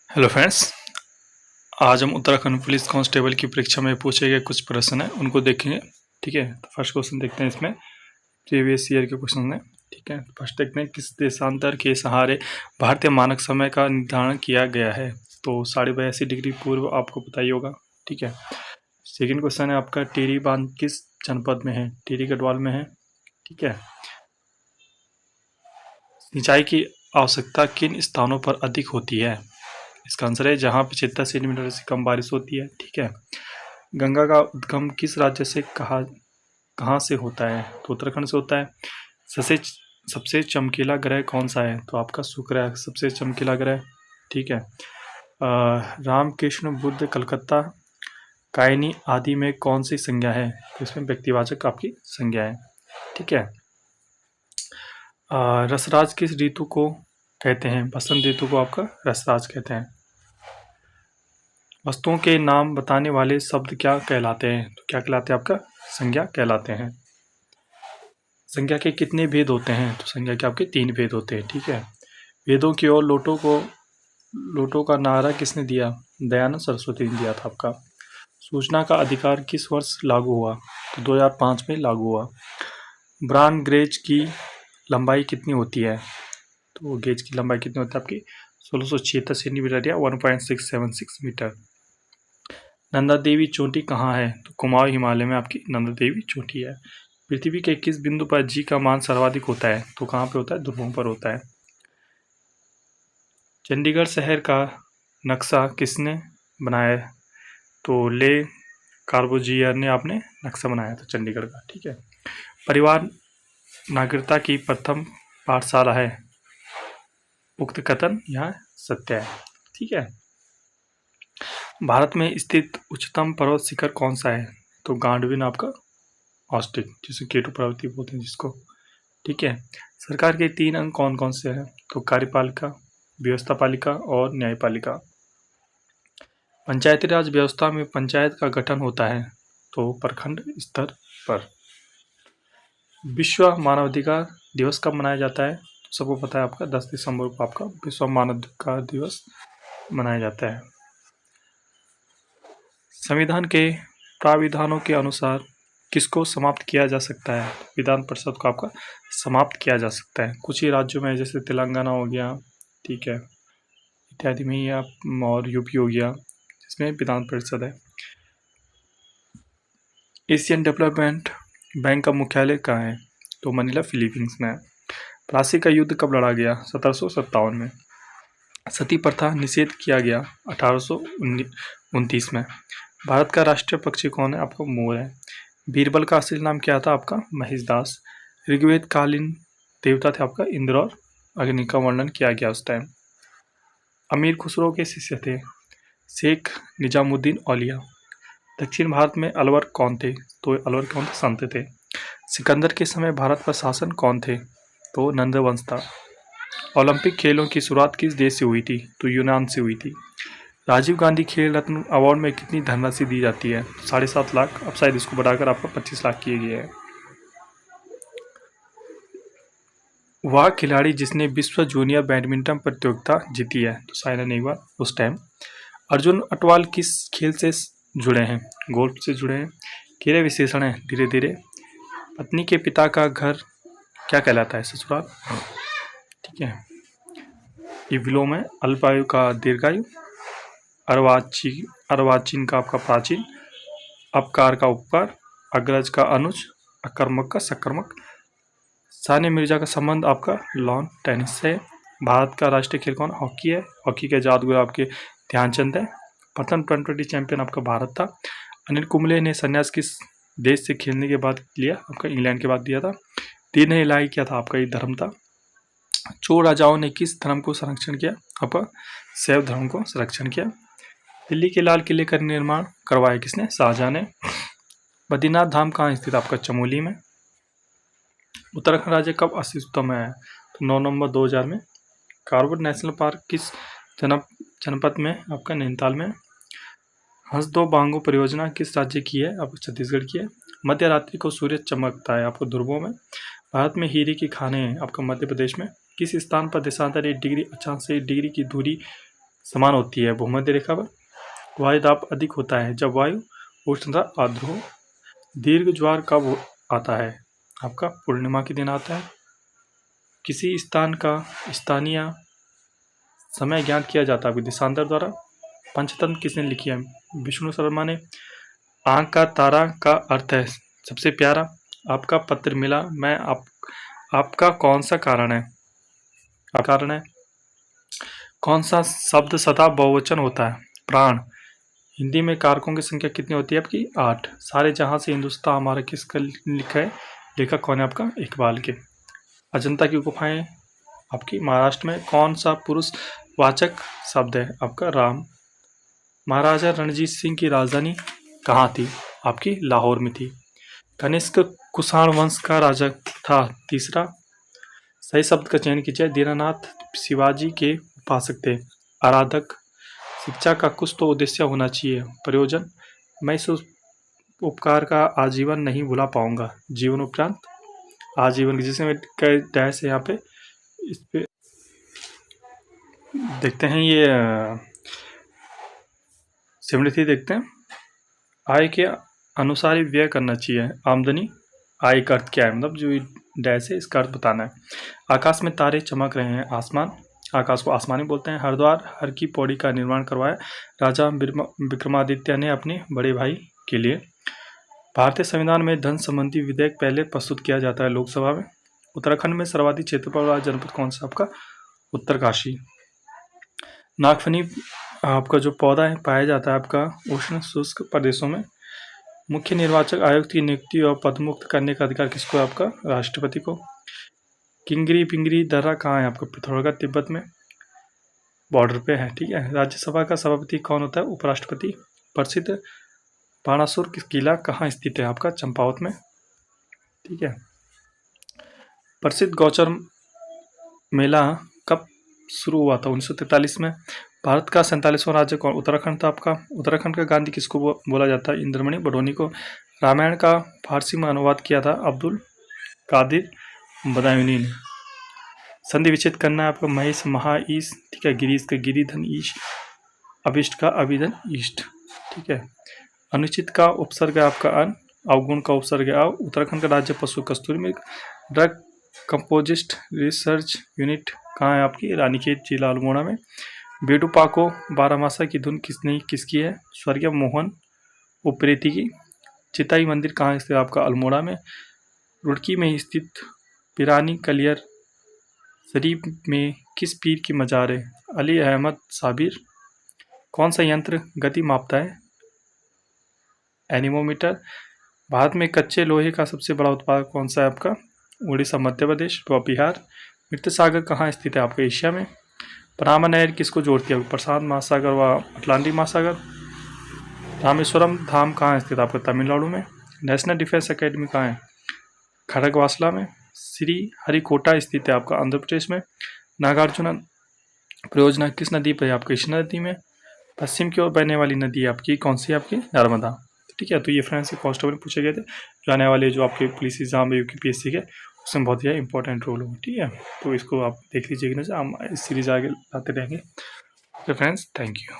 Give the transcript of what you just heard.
Hello friends. आज हम Uttarakhand police constable की परीक्षा में पूछे गए कुछ प्रश्न हैं उनको देखेंगे। ठीक है, तो फर्स्ट क्वेश्चन देखते हैं। इसमें प्रीवियस ईयर के क्वेश्चन हैं। ठीक है, फर्स्ट देखते हैं, किस देशांतर के सहारे भारतीय मानक समय का निर्धारण किया गया है? तो 82.5 डिग्री पूर्व आपको पता ही होगा। ठीक है, सेकेंड क्वेश्चन है आपका, टिहरी बांध किस जनपद में है? टिहरी गढ़वाल में है। ठीक है, सिंचाई की आवश्यकता किन स्थानों पर अधिक होती है? इसका आंसर है जहां 75 सेंटीमीटर से कम बारिश होती है। ठीक है, गंगा का उद्गम किस राज्य से कहाँ से होता है? तो उत्तराखंड से होता है। सबसे सबसे चमकीला ग्रह कौन सा है? तो आपका शुक्र है सबसे चमकीला ग्रह। ठीक है, रामकृष्ण बुद्ध कलकत्ता कायनी आदि में कौन सी संज्ञा है? तो इसमें व्यक्तिवाचक आपकी संज्ञा है। ठीक है, रसराज किस ऋतु को कहते हैं? बसंत ऋतु को आपका रसराज कहते हैं। वस्तुओं के नाम बताने वाले शब्द क्या कहलाते हैं? तो क्या कहलाते हैं? आपका संज्ञा कहलाते हैं। संज्ञा के कितने भेद होते हैं? तो संज्ञा के आपके 3 भेद होते हैं। ठीक है, वेदों की ओर लोटों का नारा किसने दिया? दयानंद सरस्वती ने दिया था आपका। सूचना का अधिकार किस वर्ष लागू हुआ? तो 2005 में लागू हुआ। ब्रॉड गेज की लंबाई कितनी होती है? तो गेज की लंबाई कितनी होती है आपकी? 1676 सेंटीमीटर या 1.676 मीटर। नंदा देवी चोटी कहाँ है? तो कुमाऊं हिमालय में आपकी नंदा देवी चोटी है। पृथ्वी के किस बिंदु पर जी का मान सर्वाधिक होता है? तो कहाँ पे होता है? ध्रुवों पर होता है। चंडीगढ़ शहर का नक्शा किसने बनाया है? तो ले कार्बोजियर ने आपने नक्शा बनाया था चंडीगढ़ का। ठीक है, परिवार नागरिकता की प्रथम पाठशाला है। उक्त कथन यहाँ सत्य है। ठीक है, भारत में स्थित उच्चतम पर्वत शिखर कौन सा है? तो गांडविन आपका ऑस्टिक, जिसे केटू पर्वती बोलते हैं जिसको। ठीक है, सरकार के 3 अंग कौन कौन से हैं? तो कार्यपालिका, व्यवस्थापालिका और न्यायपालिका। पंचायती राज व्यवस्था में पंचायत का गठन होता है तो प्रखंड स्तर पर। विश्व मानवाधिकार दिवस कब मनाया जाता है? तो सबको पता है आपका 10 दिसंबर को आपका विश्व मानवाधिकार दिवस मनाया जाता है। संविधान के प्राविधानों के अनुसार किसको समाप्त किया जा सकता है? विधान परिषद को आपका समाप्त किया जा सकता है। कुछ ही राज्यों में, जैसे तेलंगाना हो गया, ठीक है, इत्यादि में ही आप, और यूपी हो गया, जिसमें विधान परिषद है। एशियन डेवलपमेंट बैंक का मुख्यालय कहाँ है? तो मनीला फिलीपींस में है। प्लासी का युद्ध कब लड़ा गया? 1757 में। सती प्रथा निषेध किया गया 1829 में। भारत का राष्ट्रीय पक्षी कौन है? आपका मोर है। बीरबल का असली नाम क्या था? आपका महेशदास। ऋग्वेद कालीन देवता थे आपका इंद्र और अग्नि का वर्णन किया गया उस टाइम। अमीर खुसरो के शिष्य थे शेख निजामुद्दीन औलिया। दक्षिण भारत में अलवर कौन थे? तो अलवर कौन थे? संत थे। सिकंदर के समय भारत पर शासन कौन थे? तो नंदवंश था। ओलंपिक खेलों की शुरुआत किस देश से हुई थी? तो यूनान से हुई थी। राजीव गांधी खेल रत्न अवार्ड में कितनी धनराशि दी जाती है? 7.5 लाख। अब शायद इसको बढ़ाकर आपका 25 लाख किए गए हैं। वह खिलाड़ी जिसने विश्व जूनियर बैडमिंटन प्रतियोगिता जीती है? तो साइना नेहवाल उस टाइम। अर्जुन अटवाल किस खेल से जुड़े हैं? गोल्फ से जुड़े हैं। क्रिया विशेषण है धीरे धीरे। पत्नी के पिता का घर क्या कहलाता है? ससुराल। ठीक है, ये विलोम है। अल्पायु का दीर्घायु, अर्वाचीन का आपका प्राचीन, अपकार का उपकार, अग्रज का अनुज, अकर्मक का सकर्मक। सानिया मिर्जा का संबंध आपका लॉन टेनिस से। भारत का राष्ट्रीय खेल कौन? हॉकी है। हॉकी के जादूगर आपके ध्यानचंद है। प्रथम T20 चैंपियन आपका भारत था। अनिल कुंबले ने संन्यास किस देश से खेलने के बाद लिया? आपका इंग्लैंड के बाद दिया था। तीन इलाही क्या था? आपका ये धर्म था। चोर राजाओं ने किस धर्म को संरक्षण किया? आपका शैव धर्म को संरक्षण किया। दिल्ली के लाल किले का निर्माण करवाया किसने? शाहजहां ने। बद्रीनाथ धाम कहाँ स्थित? आपका चमोली में। उत्तराखंड राज्य कब अस्तित्व में आया? तो 9 नवंबर 2000 में। कार्बन नेशनल पार्क किस जनपद में? आपका नैनीताल में। हंस दो बांगो परियोजना किस राज्य की है? आपको छत्तीसगढ़ की है। मध्य रात्रि को सूर्य चमकता है आपको ध्रुवों में। भारत में हीरे की खानें हैं आपका मध्य प्रदेश में। किस स्थान पर देशांतर 1 डिग्री अक्षांश से 1 डिग्री की दूरी समान होती है। भूमध्य रेखा पर वायु दाब अधिक होता है जब वायु उष्ण तथा आर्द्र हो। दीर्घ ज्वार कब आता है? आपका पूर्णिमा के दिन आता है। किसी स्थान का स्थानीय समय ज्ञात किया जाता है देशांतर द्वारा। पंचतंत्र किसने लिखी है? विष्णु शर्मा ने। आंख का तारा का अर्थ है सबसे प्यारा। आपका पत्र मिला मैं आपका कौन सा कारण है? कारण है। कौन सा शब्द सदा बहुवचन होता है? प्राण। हिंदी में कारकों की संख्या कितनी होती है आपकी? 8। सारे जहां से हिंदुस्तान हमारा किसका लिखा है? लेखक कौन है आपका? इकबाल के। अजंता की गुफाएं आपकी महाराष्ट्र में। कौन सा पुरुष वाचक शब्द है? आपका राम। महाराजा रणजीत सिंह की राजधानी कहाँ थी? आपकी लाहौर में थी। कनिष्क कुषाण वंश का राजा था। तीसरा। सही शब्द का चयन कीजिए। दीनानाथ शिवाजी के उपासक थे। आराधक। शिक्षा का कुछ तो उद्देश्य होना चाहिए। प्रयोजन। मैं इस उपकार का आजीवन नहीं भुला पाऊंगा। जीवन उपरांत आजीवन, जिसमें डैश है यहाँ पे। इस पे देखते हैं ये 73 देखते हैं। आय के अनुसार ही व्यय करना चाहिए। आमदनी। आय का अर्थ क्या है? मतलब जो डैश है इसका अर्थ बताना है। आकाश में तारे चमक रहे हैं। आसमान। आकाश को आसमानी बोलते हैं। हरिद्वार हर की पौड़ी का निर्माण करवाया राजा विक्रमादित्य ने अपने बड़े भाई के लिए। भारतीय संविधान में धन संबंधी विधेयक पहले प्रस्तुत किया जाता है लोकसभा में। उत्तराखंड में सर्वाधिक क्षेत्रफल वाला जनपद कौन सा? आपका उत्तरकाशी। नागफनी आपका जो पौधा है पाया जाता है आपका उष्ण शुष्क प्रदेशों में। मुख्य निर्वाचक आयुक्त की नियुक्ति और पदमुक्त करने का अधिकार किसको है? आपका राष्ट्रपति को। किंगरी पिंगरी दर्रा कहाँ है? आपका पिथौरागढ़ तिब्बत में बॉर्डर पे है। ठीक है। राज्यसभा का सभापति कौन होता है? उपराष्ट्रपति। प्रसिद्ध बाणासुर किला कहाँ स्थित है? आपका चंपावत में। ठीक है। प्रसिद्ध गौचर मेला कब शुरू हुआ था? 1943 में। भारत का 47वां राज्य कौन? उत्तराखंड था आपका। उत्तराखंड का गांधी किसको बोला जाता है? इंद्रमणि बडोनी को। रामायण का फारसी में अनुवाद किया था अब्दुल कादिर बदायूनी ने। संधि विच्छेद करना है आपका। महेश महा ईश। ठीक है। गिरीश का गिरिधन ईश। अभिष्ट का अभिधन ईष्ट। ठीक है। अनुचित का उपसर्ग है आपका अन। अवगुण का उपसर्ग है अव। उत्तराखंड का राज्य पशु कस्तूरी मृग। ड्रग कंपोजिस्ट रिसर्च यूनिट कहाँ है? आपकी रानीखेत जिला अल्मोड़ा में। बेडूपाको बारामासा की धुन किसकी है? स्वर्गीय मोहन उप्रेती की। चिताई मंदिर कहाँ स्थित है? आपका अल्मोड़ा में। रुड़की में स्थित पिरानी कलियर शरीफ में किस पीर की मजार है? अली अहमद साबिर। कौन सा यंत्र गति मापता है? एनीमोमीटर। भारत में कच्चे लोहे का सबसे बड़ा उत्पादक कौन सा है? आपका उड़ीसा मध्य प्रदेश व बिहार। मृत सागर कहाँ स्थित है? आपका एशिया में। पनामा नहर किसको जोड़ती है? प्रशांत महासागर व अटलांटिक महासागर। रामेश्वरम धाम कहाँ स्थित है? आपका तमिलनाडु में। नेशनल डिफेंस एकेडमी कहाँ है? खड़गवासला में। श्री हरिकोटा स्थित है आपका आंध्र प्रदेश में। नागार्जुन परियोजना किस नदी पर है? आपकी कृष्णा नदी में। पश्चिम की ओर बहने वाली नदी आपकी कौन सी है? आपकी नर्मदा। ठीक है। तो ये फ्रेंड्स कांस्टेबल पूछे गए थे जो आने वाले जो आपके पुलिस एग्जाम है यूपीएससी के, उसमें बहुत ही इंपॉर्टेंट रोल होगा। ठीक है। तो इसको आप देख लीजिएगा, हम इस सीरीज आगे लाते रहेंगे। तो फ्रेंड्स थैंक यू।